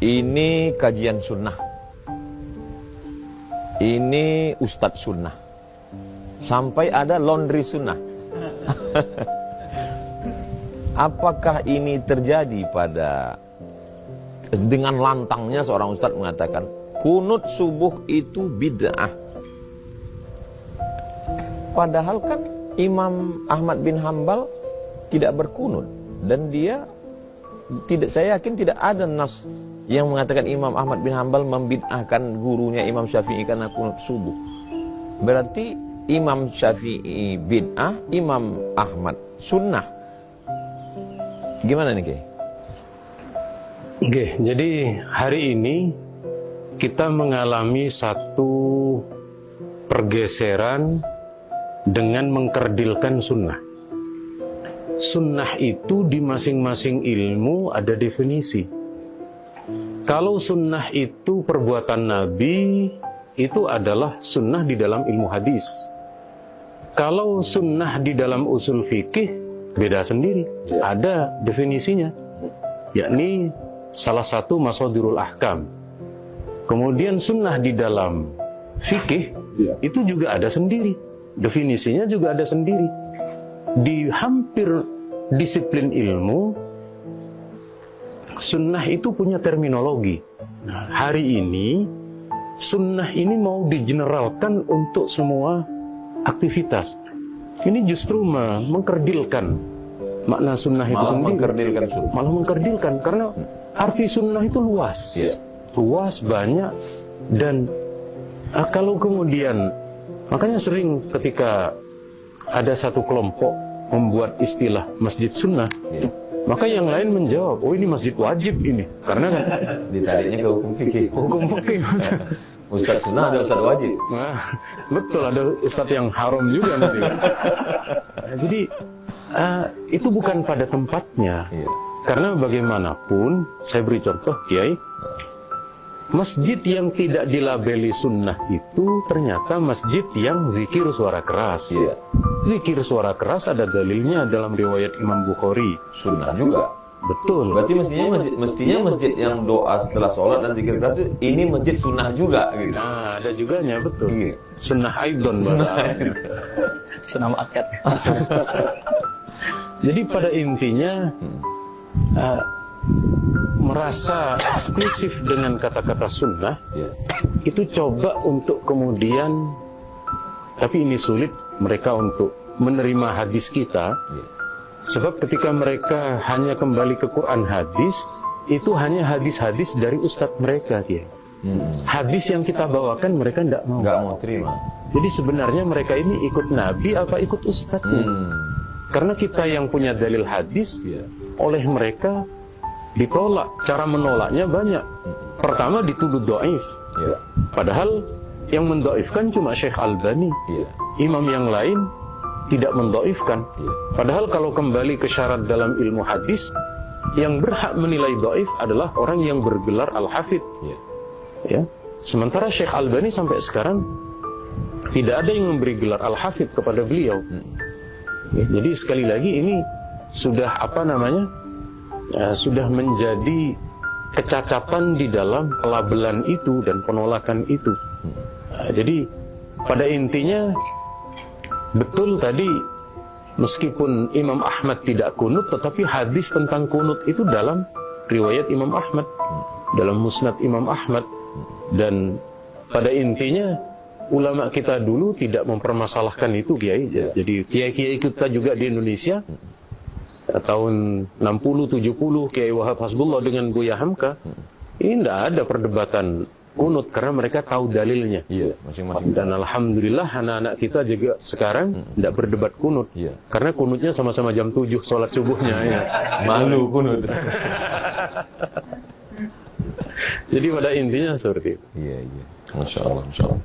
ini kajian sunnah, ini ustadz sunnah, sampai ada laundry sunnah. Apakah ini terjadi pada dengan lantangnya seorang ustadz mengatakan kunut subuh itu bid'ah? Padahal kan Imam Ahmad bin Hambal tidak berkunut, dan dia tidak, saya yakin tidak ada nas yang mengatakan Imam Ahmad bin Hambal membid'ahkan gurunya Imam Syafi'i karena kunut subuh. Berarti Imam Syafi'i bid'ah, Imam Ahmad sunnah. Gimana nih, Ki? Oke, jadi hari ini kita mengalami satu pergeseran dengan mengkerdilkan sunnah. Sunnah itu di masing-masing ilmu ada definisi. Kalau sunnah itu perbuatan Nabi, itu adalah sunnah di dalam ilmu hadis. Kalau sunnah di dalam usul fikih, beda sendiri. Ada definisinya, yakni salah satu masadirul ahkam. Kemudian sunnah di dalam fikih, itu juga ada sendiri. Definisinya juga ada sendiri. Di hampir disiplin ilmu, sunnah itu punya terminologi. Nah, hari ini sunnah ini mau digeneralkan untuk semua aktivitas. Ini justru mengkerdilkan makna sunnah itu sendiri. Malah mengkerdilkan karena arti sunnah itu luas, luas, banyak. Dan kalau kemudian, makanya sering ketika ada satu kelompok membuat istilah masjid sunnah, maka yang lain menjawab, oh ini masjid wajib ini, karena kan ditariknya ke hukum fikih. Hukum fikih. Ustadz sunnah ada ustadz wajib. Nah, betul, ada ustadz yang haram juga nanti. Jadi itu bukan pada tempatnya. Karena bagaimanapun, saya beri contoh, Kiai, masjid yang tidak dilabeli sunnah itu ternyata masjid yang zikir suara keras. Zikir suara keras ada dalilnya dalam riwayat Imam Bukhari. Sunnah juga. Betul. Berarti mestinya masjid yang doa setelah sholat dan zikir keras itu, ini masjid sunnah juga gitu. Nah, ada juganya, betul. Sunnah aidon bahasa Arabnya. Sunnah muakkad. Jadi pada intinya merasa eksklusif dengan kata-kata sunnah, itu coba untuk kemudian, tapi ini sulit mereka untuk menerima hadis kita. Sebab ketika mereka hanya kembali ke Quran hadis, itu hanya hadis-hadis dari ustadz mereka, Hadis yang kita bawakan mereka nggak mau terima. Jadi sebenarnya mereka ini ikut Nabi apa ikut ustadznya? Karena kita yang punya dalil hadis, oleh mereka ditolak. Cara menolaknya banyak. Pertama dituduh dhaif. Padahal yang mendoifkan cuma Syekh Albani. Imam yang lain tidak mendoifkan. Padahal kalau kembali ke syarat dalam ilmu hadis, yang berhak menilai dhaif adalah orang yang bergelar al-hafidh. Sementara Syekh Albani sampai sekarang tidak ada yang memberi gelar al-hafidh kepada beliau. Jadi sekali lagi ini sudah sudah menjadi kecacapan di dalam pelabelan itu dan penolakan itu. Jadi pada intinya betul tadi, meskipun Imam Ahmad tidak kunut, tetapi hadis tentang kunut itu dalam riwayat Imam Ahmad, dalam musnad Imam Ahmad. Dan pada intinya ulama kita dulu tidak mempermasalahkan itu, Kiai. Jadi kiai-kiai kita juga di Indonesia tahun 60-70, Kiai Wahab Hasbullah dengan Buya Hamka, ini tidak ada perdebatan kunut karena mereka tahu dalilnya. Masing-masing. Dan alhamdulillah anak-anak kita juga sekarang tidak berdebat kunut. Karena kunutnya sama-sama jam 7 sholat subuhnya. Malu kunut. Jadi pada intinya seperti itu. Masya Allah, Masya Allah.